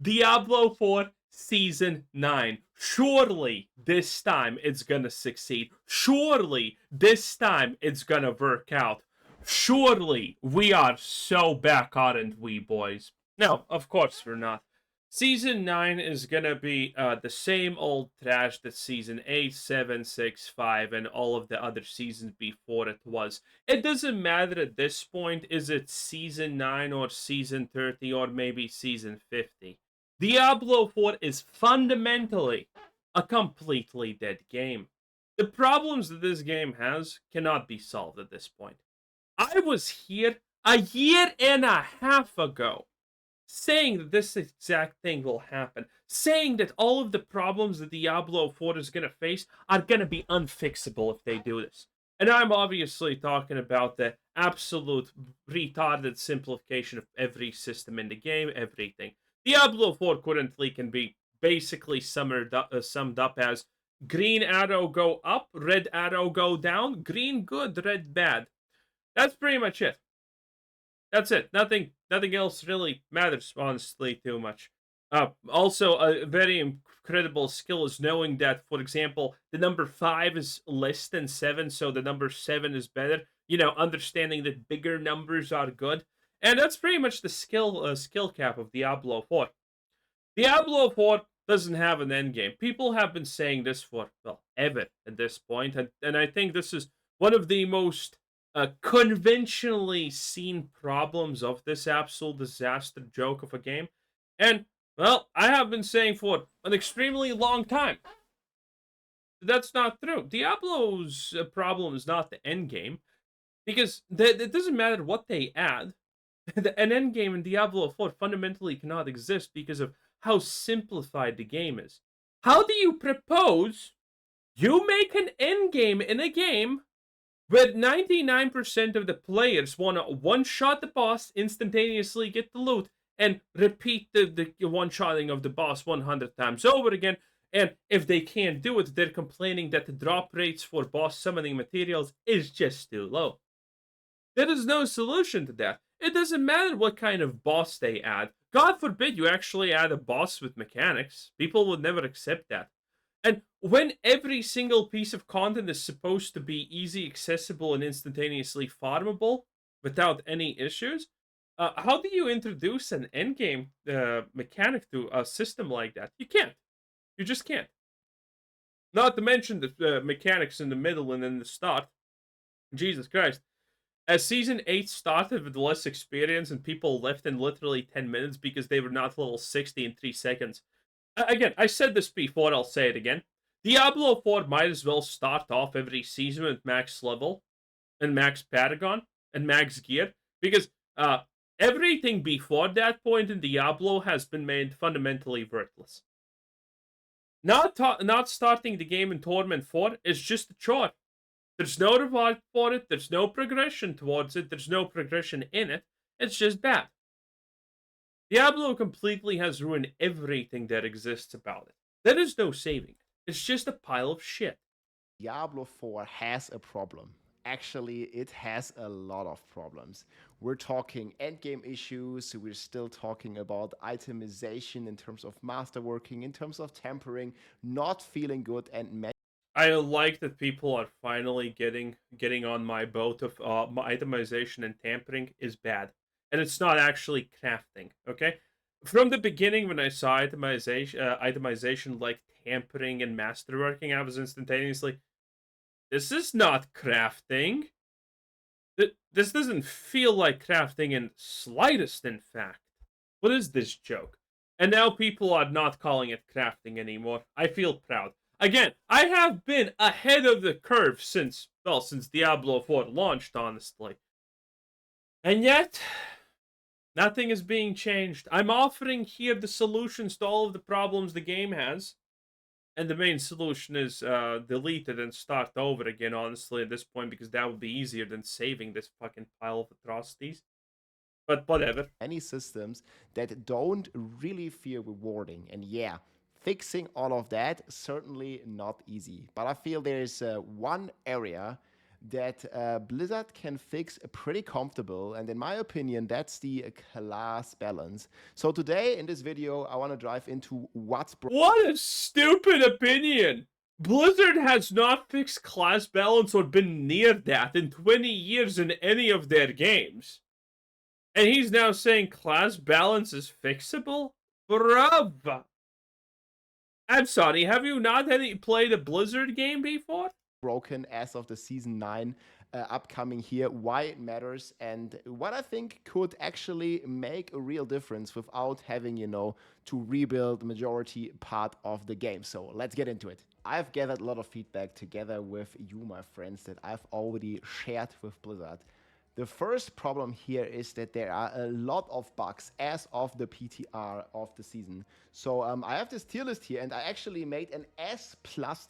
Diablo 4 Season 9. Surely this time it's gonna succeed. Surely this time it's gonna work out. Surely we are so back, aren't we, boys? No, of course we're not. Season 9 is gonna be the same old trash that Season 8, 7, 6, 5, and all of the other seasons before it was. It doesn't matter at this point, is it Season 9 or Season 30 or maybe Season 50. Diablo 4 is fundamentally a completely dead game. The problems that this game has cannot be solved at this point. I was here a year and a half ago saying that this exact thing will happen, saying that all of the problems that Diablo 4 is going to face are going to be unfixable if they do this. And I'm obviously talking about the absolute retarded simplification of every system in the game, everything. Diablo 4 currently can be basically summed up as green arrow go up, red arrow go down, green good, red bad. That's pretty much it. That's it. Nothing else really matters, honestly, too much. Also, a very incredible skill is knowing that, for example, the number 5 is less than 7, so the number 7 is better. You know, understanding that bigger numbers are good. And that's pretty much the skill cap of Diablo 4. Diablo 4 doesn't have an end game. People have been saying this for, well, ever at this point, and I think this is one of the most conventionally seen problems of this absolute disaster joke of a game. And, well, I have been saying for an extremely long time that's not true. Diablo's problem is not the end game, because it doesn't matter what they add. An end game in Diablo 4 fundamentally cannot exist because of how simplified the game is. How do you propose you make an end game in a game where 99% of the players want to one-shot the boss, instantaneously get the loot, and repeat the one-shotting of the boss 100 times over again? And if they can't do it, they're complaining that the drop rates for boss summoning materials is just too low. There is no solution to that. It doesn't matter what kind of boss they add. God forbid you actually add a boss with mechanics. People would never accept that. And when every single piece of content is supposed to be easy, accessible, and instantaneously farmable without any issues, how do you introduce an endgame mechanic to a system like that? You can't. You just can't. Not to mention the mechanics in the middle and in the start. Jesus Christ. As season 8 started with less experience and people left in literally 10 minutes because they were not level 60 in 3 seconds. Again, I said this before, I'll say it again. Diablo 4 might as well start off every season with max level and max Paragon and max gear, because everything before that point in Diablo has been made fundamentally worthless. Not starting the game in Torment 4 is just a chore. There's no reward for it, there's no progression towards it, there's no progression in it. It's just bad. Diablo completely has ruined everything that exists about it. There is no saving it. It's just a pile of shit. Diablo 4 has a problem. Actually, it has a lot of problems. We're talking endgame issues, we're still talking about itemization in terms of masterworking, in terms of tempering, not feeling good, and I like that people are finally getting on my boat of my itemization and tampering is bad, and it's not actually crafting. Okay, from the beginning when I saw itemization like tampering and masterworking, I was instantaneously, this is not crafting. This doesn't feel like crafting in slightest. In fact, what is this joke? And now people are not calling it crafting anymore. I feel proud. Again, I have been ahead of the curve since Diablo 4 launched, honestly. And yet, nothing is being changed. I'm offering here the solutions to all of the problems the game has. And the main solution is delete it and start over again, honestly, at this point, because that would be easier than saving this fucking pile of atrocities. But whatever. many systems that don't really feel rewarding. And yeah, fixing all of that certainly not easy. But I feel there's one area that Blizzard can fix pretty comfortable. And in my opinion, that's the class balance. So today in this video, I want to dive into what's What a stupid opinion! Blizzard has not fixed class balance or been near that in 20 years in any of their games. And he's now saying class balance is fixable? Bruv! I'm sorry, have you not played a Blizzard game before? broken as of the season 9 upcoming here, why it matters, and what I think could actually make a real difference without having, to rebuild the majority part of the game. So let's get into it. I've gathered a lot of feedback together with you, my friends, that I've already shared with Blizzard. The first problem here is that there are a lot of bugs as of the PTR of the season. So I have this tier list here, and I actually made an S+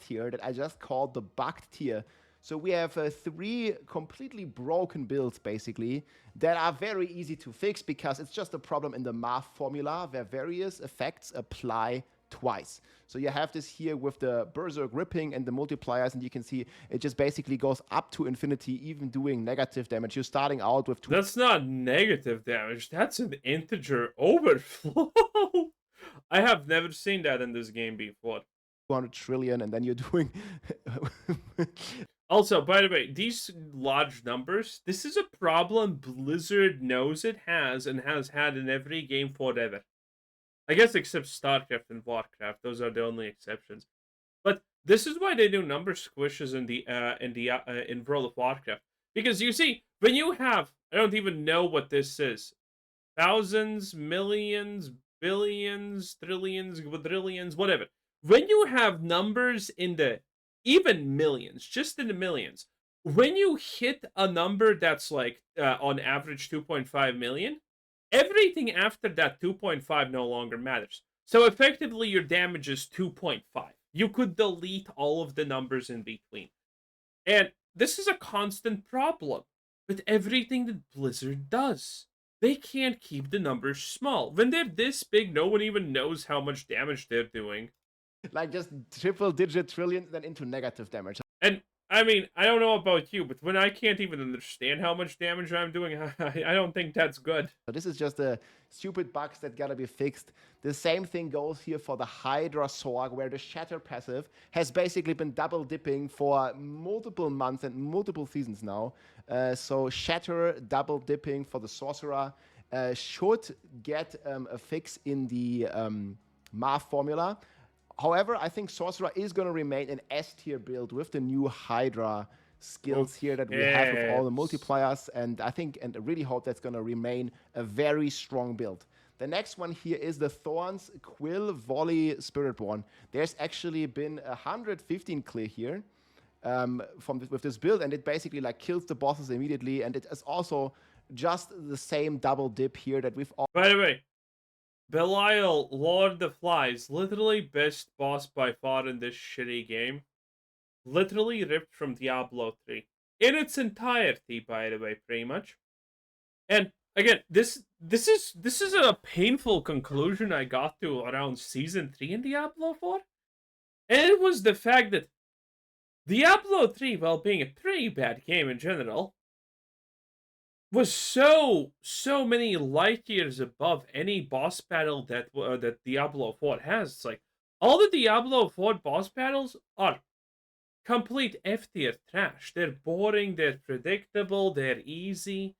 tier that I just called the bugged tier. So we have 3 completely broken builds, basically, that are very easy to fix because it's just a problem in the math formula where various effects apply twice. So you have this here with the Berserk ripping and the multipliers, and you can see it just basically goes up to infinity, even doing negative damage. You're starting out with 2. That's not negative damage, that's an integer overflow. I have never seen that in this game before. 200 trillion, and then you're doing... Also, by the way, these large numbers, this is a problem Blizzard knows it has and has had in every game forever. I guess except StarCraft and Warcraft, those are the only exceptions. But this is why they do number squishes in World of Warcraft. Because you see, when you have, I don't even know what this is, thousands, millions, billions, trillions, quadrillions, whatever. When you have numbers in the even millions, just in the millions, when you hit a number that's like on average 2.5 million, everything after that 2.5 no longer matters. So effectively, your damage is 2.5. You could delete all of the numbers in between. And this is a constant problem with everything that Blizzard does. They can't keep the numbers small. When they're this big, no one even knows how much damage they're doing. like just triple-digit trillions, then into negative damage. And I mean, I don't know about you, but when I can't even understand how much damage I'm doing, I don't think that's good. So this is just a stupid bugs that gotta be fixed. The same thing goes here for the Hydra Sorg, where the Shatter passive has basically been double dipping for multiple months and multiple seasons now. So Shatter double dipping for the Sorcerer should get a fix in the math formula. However, I think Sorcerer is going to remain an S tier build with the new Hydra skills here that we have with all the multipliers, and I think and really hope that's going to remain a very strong build. The next one here is the Thorns Quill Volley Spiritborn. There's actually been 115 clear here with this build, and it basically like kills the bosses immediately, and it is also just the same double dip here that we've all... By the way, Belial, Lord of Flies, literally best boss by far in this shitty game. Literally ripped from Diablo 3. In its entirety, by the way, pretty much. And again, this is a painful conclusion I got to around Season 3 in Diablo 4. And it was the fact that Diablo 3, while being a pretty bad game in general, was so many light years above any boss battle that Diablo 4 has. It's like all the Diablo 4 boss battles are complete F tier trash. They're boring, they're predictable, they're easy.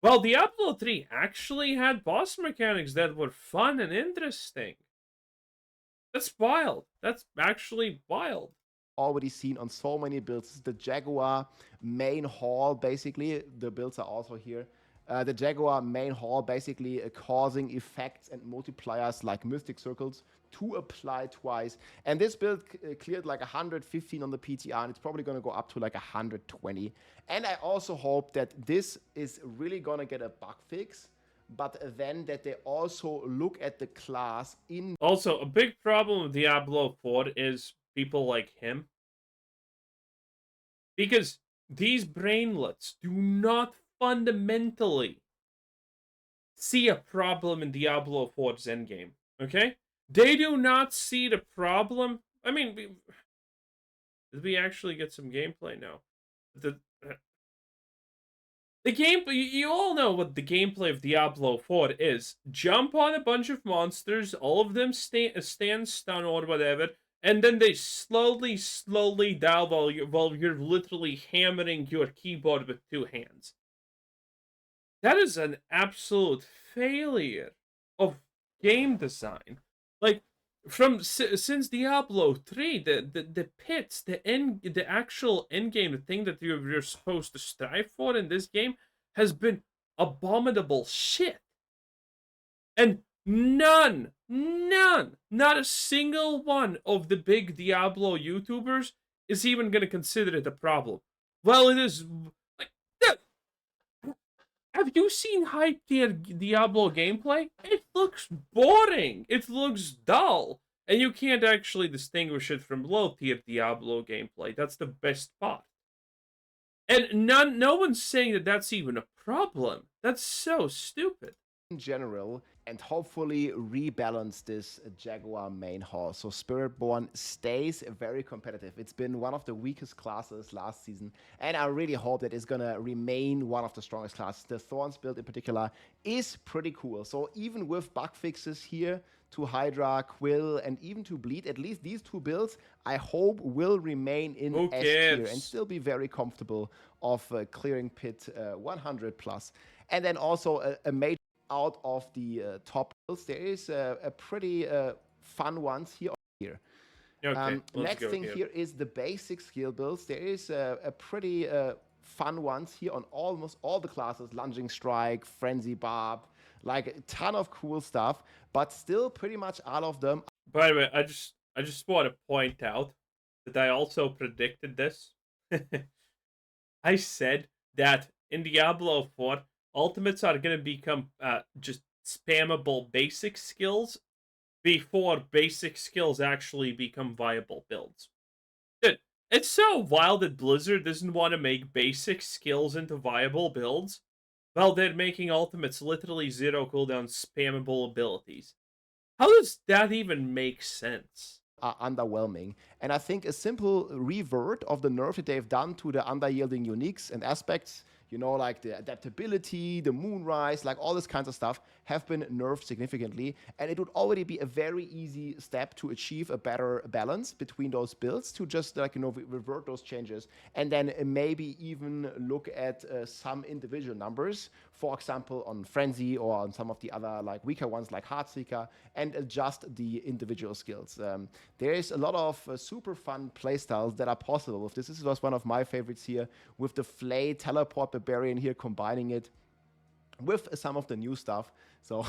Well, Diablo 3 actually had boss mechanics that were fun and interesting. That's wild. That's actually wild. Already seen on so many builds. The Jaguar main hall, basically, the builds are also here. The Jaguar main hall basically causing effects and multipliers like Mystic Circles to apply twice. And this build cleared like 115 on the PTR, and it's probably going to go up to like 120. And I also hope that this is really going to get a bug fix, but then that they also look at the class in... Also, a big problem with Diablo 4 is people like him. Because these brainlets do not fundamentally see a problem in Diablo 4's endgame, okay? They do not see the problem. I mean, did we actually get some gameplay now? The game, you all know what the gameplay of Diablo 4 is. Jump on a bunch of monsters, all of them stand stun or whatever, and then they slowly die while you're literally hammering your keyboard with two hands. That is an absolute failure of game design. Like, since Diablo 3, the pits, the actual end game, the thing that you're supposed to strive for in this game has been abominable shit. And not a single one of the big Diablo YouTubers is even gonna consider it a problem. Well, it is like have you seen hype tier Diablo gameplay? It looks boring. It looks dull. And you can't actually distinguish it from low tier Diablo gameplay. That's the best part. And no one's saying that that's even a problem. That's so stupid. In general, and hopefully rebalance this Jaguar main hall. So Spiritborn stays very competitive. It's been one of the weakest classes last season, and I really hope that it's gonna remain one of the strongest classes. The Thorns build in particular is pretty cool. So even with bug fixes here to Hydra, Quill, and even to Bleed, at least these two builds, I hope will remain in S tier and still be very comfortable of clearing pit 100 plus. And then also a major out of the top builds, there is a pretty fun ones here. Okay, next thing here is the basic skill builds. There is a pretty fun ones here on almost all the classes: Lunging Strike, Frenzy Barb, like a ton of cool stuff, but still pretty much all of them. By the way, I just want to point out that I also predicted this. I said that in Diablo 4, ultimates are going to become just spammable basic skills before basic skills actually become viable builds. Dude, it's so wild that Blizzard doesn't want to make basic skills into viable builds. Well, they're making ultimates literally zero cooldown spammable abilities. How does that even make sense? Are underwhelming. And I think a simple revert of the nerf that they've done to the underyielding uniques and aspects, you know, like the adaptability, the moonrise, like all this kinds of stuff, have been nerfed significantly. And it would already be a very easy step to achieve a better balance between those builds, to just, like, you know, revert those changes and then maybe even look at some individual numbers, for example, on Frenzy or on some of the other like weaker ones like Heartseeker, and adjust the individual skills. There is a lot of super fun playstyles that are possible with this. This was one of my favorites here, with the Flay Teleport Barbarian here, combining it with some of the new stuff. So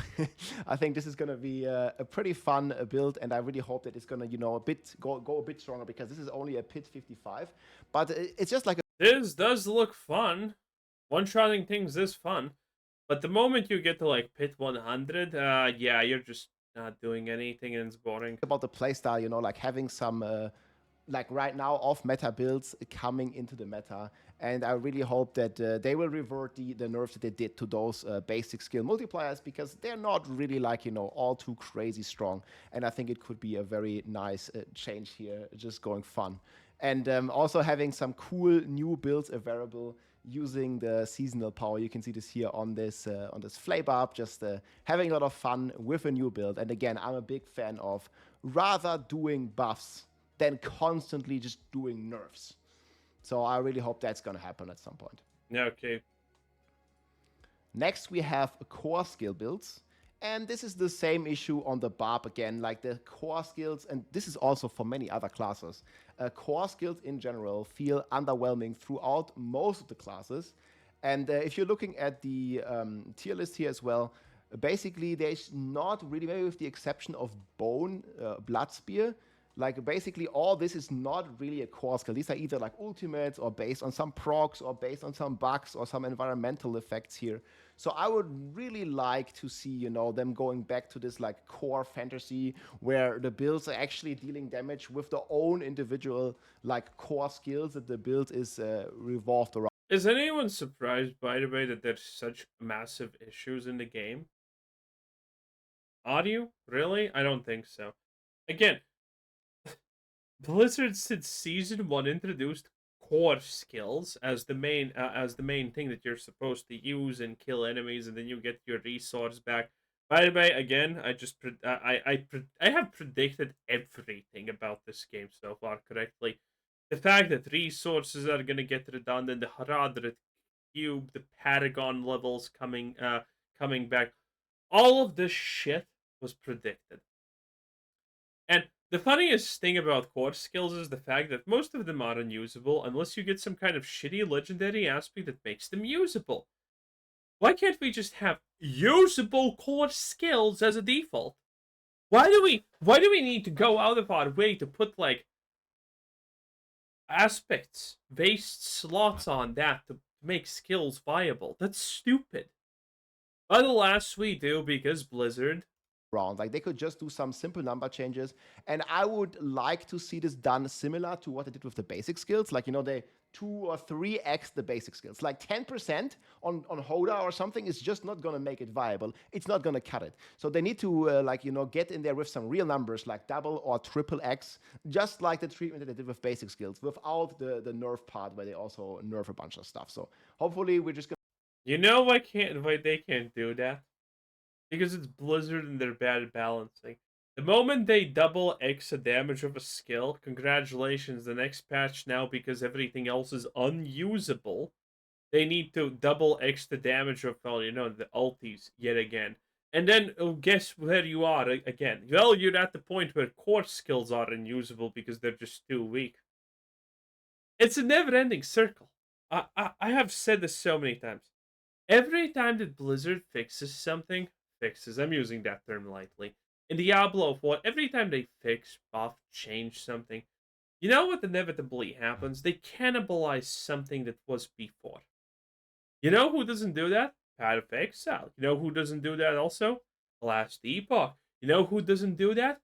I think this is going to be a pretty fun build, and I really hope that it's going to, you know, go a bit stronger, because this is only a pit 55, but it's just like This does look fun. One-shotting things is fun. But the moment you get to like pit 100, yeah, you're just not doing anything and it's boring. about the playstyle, you know, like having some like right now off meta builds coming into the meta, and I really hope that they will revert the nerfs that they did to those basic skill multipliers, because they're not really, like, you know, all too crazy strong, and I think it could be a very nice change here, just going fun. And also having some cool new builds available using the seasonal power. You can see this here on this Flay Barb, just having a lot of fun with a new build. And again, I'm a big fan of rather doing buffs than constantly just doing nerfs. So I really hope that's going to happen at some point. Yeah, okay. Next, we have core skill builds. And this is the same issue on the Barb again, like the core skills, and this is also for many other classes. Core skills in general feel underwhelming throughout most of the classes. And if you're looking at the tier list here as well, basically there's not really, maybe with the exception of Bone, Blood Spear, like basically all this is not really a core skill. These are either like ultimates or based on some procs or based on some bugs or some environmental effects here. So I would really like to see, you know, them going back to this like core fantasy where the builds are actually dealing damage with their own individual like core skills that the build is revolved around. Is anyone surprised, by the way, that there's such massive issues in the game? Are you? Really? I don't think so. Again, Blizzard since Season 1 introduced core skills as the main thing that you're supposed to use and kill enemies, and then you get your resource back. By the way, again, I have predicted everything about this game so far correctly. The fact that resources are gonna get redundant, the Haradrit cube, the Paragon levels coming back, all of this shit was predicted. And the funniest thing about core skills is the fact that most of them are unusable unless you get some kind of shitty legendary aspect that makes them usable. Why can't we just have usable core skills as a default? Why do we need to go out of our way to put like aspects, based slots on that to make skills viable? That's stupid. But alas, we do because Blizzard. Around. Like they could just do some simple number changes. And I would like to see this done similar to what they did with the basic skills. Like, they 2 or 3x the basic skills. Like 10% on Hoda or something is just not going to make it viable. It's not going to cut it. So they need to, get in there with some real numbers, like double or triple X, just like the treatment that they did with basic skills, without the nerf part where they also nerf a bunch of stuff. So hopefully we're just going You know why they can't do that? Because it's Blizzard and they're bad at balancing. The moment they double X the damage of a skill, congratulations, the next patch now, because everything else is unusable, they need to double X the damage of, the ultis yet again. And then, guess where you are again? Well, you're at the point where core skills are unusable because they're just too weak. It's a never-ending circle. I have said this so many times. Every time that Blizzard fixes something, I'm using that term lightly. In Diablo 4, every time they fix, buff, change something, you know what inevitably happens? They cannibalize something that was before. You know who doesn't do that? Path of Exile. You know who doesn't do that also? Last Epoch. You know who doesn't do that?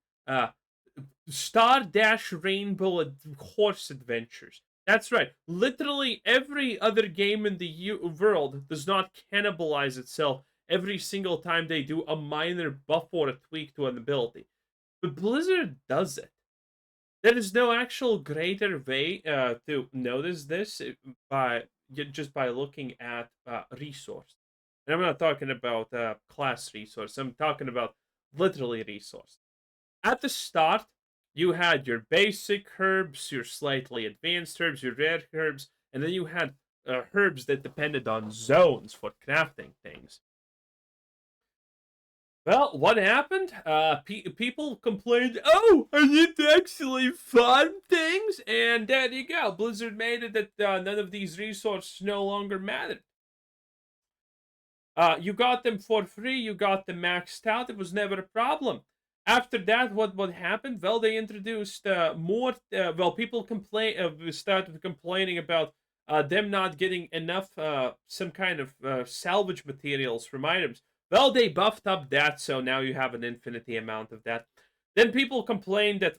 Star Dash Rainbow Horse Adventures. That's right. Literally every other game in the world does not cannibalize itself every single time they do a minor buff or a tweak to an ability. But Blizzard does it. There is no actual greater way to notice this just by looking at resource. And I'm not talking about class resource. I'm talking about literally resource. At the start, you had your basic herbs, your slightly advanced herbs, your rare herbs, and then you had herbs that depended on zones for crafting things. Well, what happened? People complained, oh, I need to actually farm things, and there you go. Blizzard made it that none of these resources no longer mattered. You got them for free, you got them maxed out, it was never a problem. After that, what happened? Well, they introduced more. People started complaining about them not getting enough some kind of salvage materials from items. Well, they buffed up that, so now you have an infinity amount of that. Then people complained that,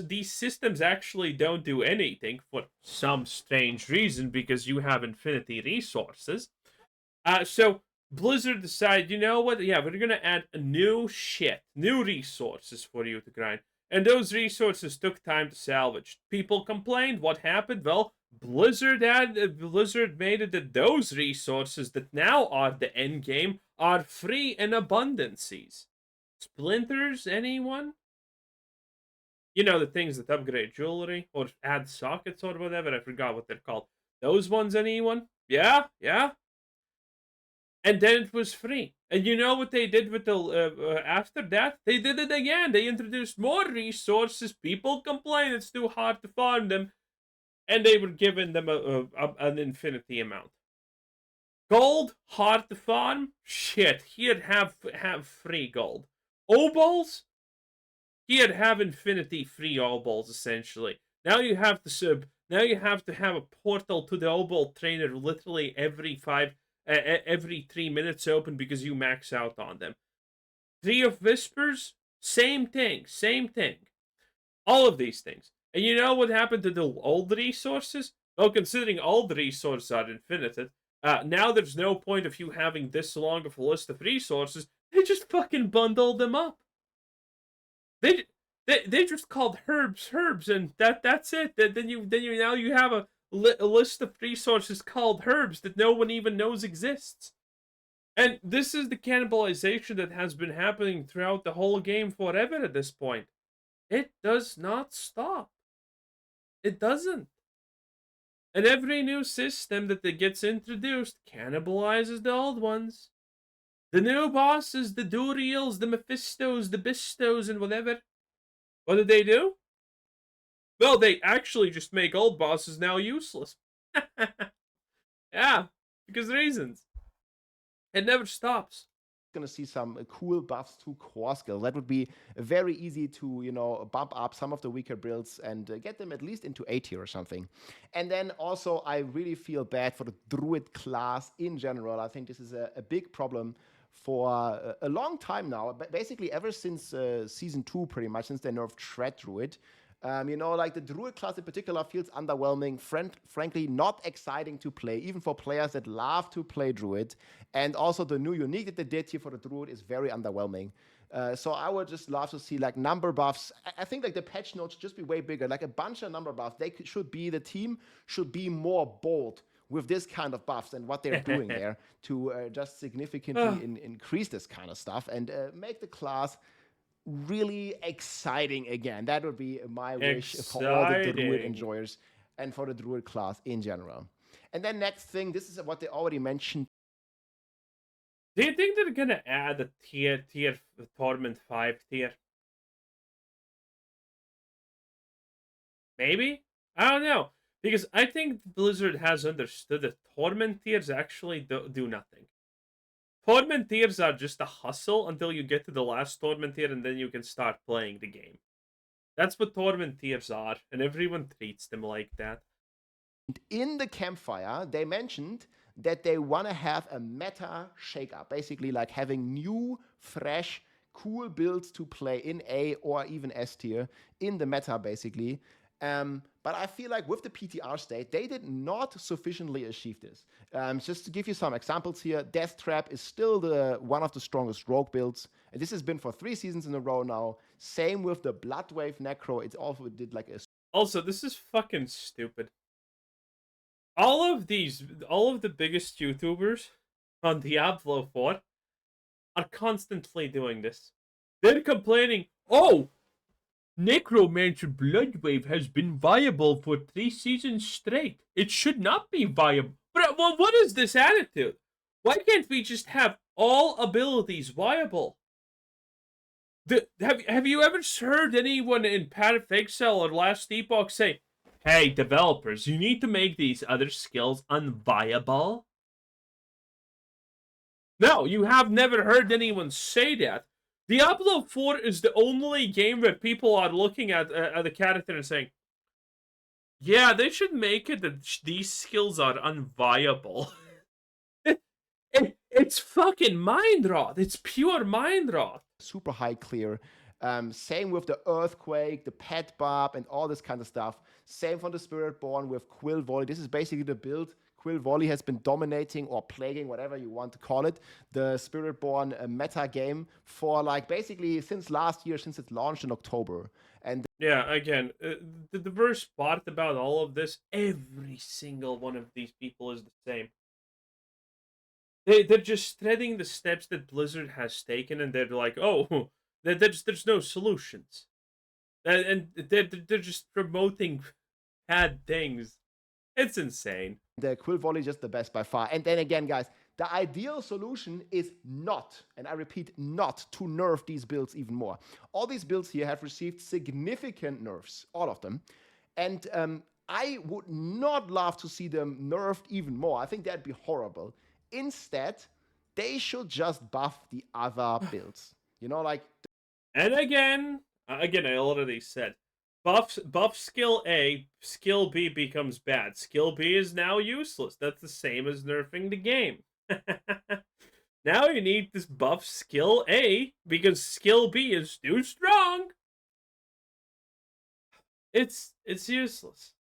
these systems actually don't do anything for some strange reason because you have infinity resources. So Blizzard decided, you know what? Yeah, we're gonna add new resources for you to grind. And those resources took time to salvage. People complained. What happened? Well, Blizzard made it that those resources that now are the end game are free in abundances. Splinters, anyone? You know, the things that upgrade jewelry or add sockets or whatever. I forgot what they're called. Those ones, anyone? Yeah. And then it was free. And you know what they did with the after that? They did it again. They introduced more resources. People complain it's too hard to farm them, and they were giving them an infinity amount. Gold, hard to farm. Shit, he'd have free gold. Obols, he'd have infinity free obols essentially. Now you have to have a portal to the obol trainer literally every 3 minutes open because you max out on them. Tree of Whispers, same thing. All of these things. And you know what happened to the old resources? Well, considering all the resources are infinite, now there's no point of you having this long of a list of resources. They just fucking bundled them up. They just called herbs, and that's it. Then you have a list of resources called herbs that no one even knows exists. And this is the cannibalization that has been happening throughout the whole game forever at this point. It does not stop. It doesn't. And every new system that gets introduced cannibalizes the old ones. The new bosses, the Duriels, the Mephistos, the Bistos, and whatever. What did they do? Well, they actually just make old bosses now useless. Yeah, because reasons. It never stops. Going to see some cool buffs to core skill. That would be very easy to, bump up some of the weaker builds and get them at least into A tier or something. And then also, I really feel bad for the druid class in general. I think this is a big problem for a long time now, but basically ever since season 2, pretty much, since they nerfed Shred Druid. Like the Druid class in particular feels underwhelming, frankly, not exciting to play, even for players that love to play Druid. And also the new unique that they did here for the Druid is very underwhelming. So I would just love to see like number buffs. I think like the patch notes should just be way bigger, like a bunch of number buffs. The team should be more bold with this kind of buffs and what they're doing there to just significantly increase this kind of stuff and make the class really exciting again. That would be my wish for all the Druid enjoyers and for the Druid class in general. And then next thing, this is what they already mentioned. Do you think they're gonna add a tier Torment 5 tier? Maybe? I don't know. Because I think Blizzard has understood that Torment tiers actually do nothing. Torment tiers are just a hustle until you get to the last Torment tier and then you can start playing the game. That's what Torment tiers are, and everyone treats them like that. In the campfire, they mentioned that they want to have a meta shakeup, basically like having new, fresh, cool builds to play in A or even S tier in the meta, basically. But I feel like with the PTR state, they did not sufficiently achieve this. Just to give you some examples here, Death Trap is still one of the strongest rogue builds. And this has been for 3 seasons in a row now. Same with the Bloodwave Necro. It also did like a... Also, this is fucking stupid. All of the biggest YouTubers on Diablo 4 are constantly doing this. They're complaining, oh, Necromancer Bloodwave has been viable for 3 seasons straight. It should not be viable. But well, what is this attitude? Why can't we just have all abilities viable? Have you ever heard anyone in Path of Exile or Last Epoch say, hey, developers, you need to make these other skills unviable? No, you have never heard anyone say that. Diablo 4 is the only game where people are looking at the character and saying, yeah, they should make it that these skills are unviable. It's fucking mind rot. It's pure mind rot. Super high clear. Same with the Earthquake, the Pet Bob, and all this kind of stuff. Same for the Spiritborn with Quill Volley. This is basically the build. Quill Volley has been dominating or plaguing, whatever you want to call it, the Spiritborn meta game for like basically since last year, since it launched in October. And yeah, again, the worst part about all of this, every single one of these people is the same. They're just treading the steps that Blizzard has taken, and they're like, oh, there's no solutions, and they're just promoting bad things. It's insane. The Quill Volley is just the best by far. And then again, guys, the ideal solution is not, and I repeat, not to nerf these builds even more. All these builds here have received significant nerfs, all of them. And I would not love to see them nerfed even more. I think that'd be horrible. Instead, they should just buff the other builds. Like... And again, I already said, buff skill A, skill B becomes bad. Skill B is now useless. That's the same as nerfing the game. Now you need this buff skill A because skill B is too strong. It's useless.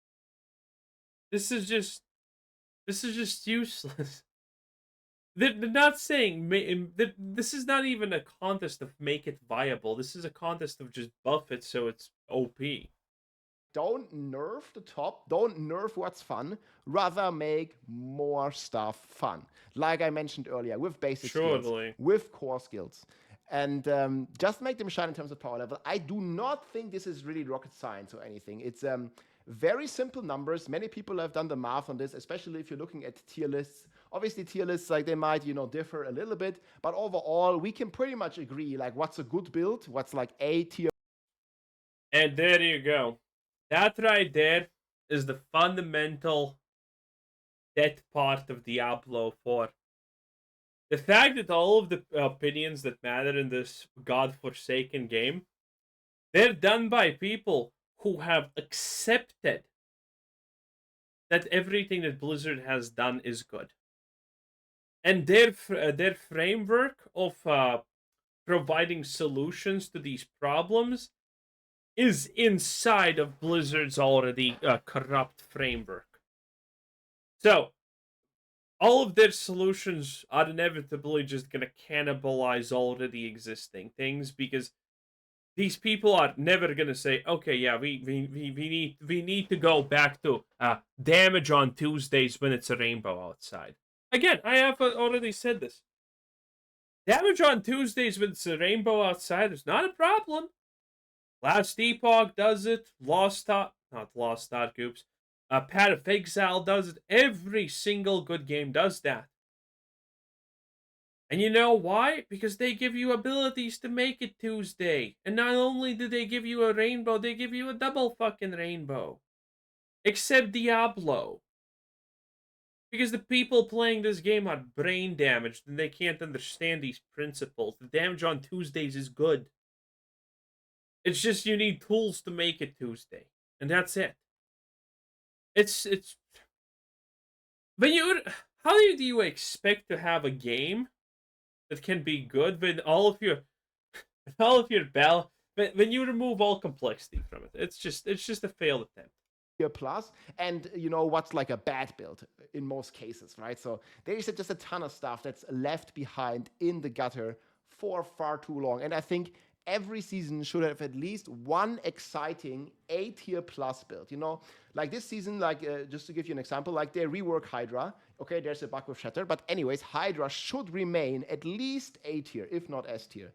This is just useless. They're not saying this is not even a contest of make it viable. This is a contest of just buff it so it's OP. don't nerf the top, don't nerf what's fun, rather make more stuff fun. Like I mentioned earlier, with basic skills, Surely. with core skills. And just make them shine in terms of power level. I do not think this is really rocket science or anything. It's very simple numbers. Many people have done the math on this, especially if you're looking at tier lists. Obviously, tier lists, like, they might, differ a little bit, but overall, we can pretty much agree, like, what's a good build, what's like A tier. And there you go. That right there is the fundamental death part of Diablo 4. The fact that all of the opinions that matter in this godforsaken game, they're done by people who have accepted that everything that Blizzard has done is good. And their framework of providing solutions to these problems is inside of Blizzard's already corrupt framework. So, all of their solutions are inevitably just going to cannibalize already existing things, because these people are never going to say, okay, yeah, we need to go back to damage on Tuesdays when it's a rainbow outside. Again, I have already said this. Damage on Tuesdays when it's a rainbow outside is not a problem. Last Epoch does it. Not Lost Art Goops. Path of Exile does it. Every single good game does that. And you know why? Because they give you abilities to make it Tuesday. And not only do they give you a rainbow, they give you a double fucking rainbow. Except Diablo. Because the people playing this game are brain damaged and they can't understand these principles. The damage on Tuesdays is good. It's just you need tools to make it Tuesday. And that's it. It's when you how do you expect to have a game that can be good when when you remove all complexity from it? It's just a failed attempt. Plus, and what's like a bad build in most cases, right? So there is just a ton of stuff that's left behind in the gutter for far too long. And I think every season should have at least one exciting A tier plus build. Like this season, like just to give you an example, like they rework Hydra. Okay, there's a bug with Shatter, but anyways, Hydra should remain at least A tier, if not S tier.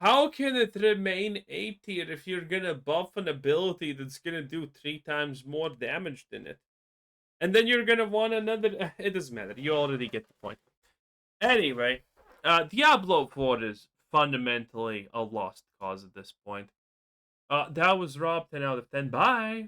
How can it remain A tier if you're gonna buff an ability that's gonna do 3 times more damage than it? And then you're gonna want another. It doesn't matter. You already get the point. Anyway, Diablo 4 is fundamentally a lost cause at this point. That was Rob, 10 out of 10. Bye!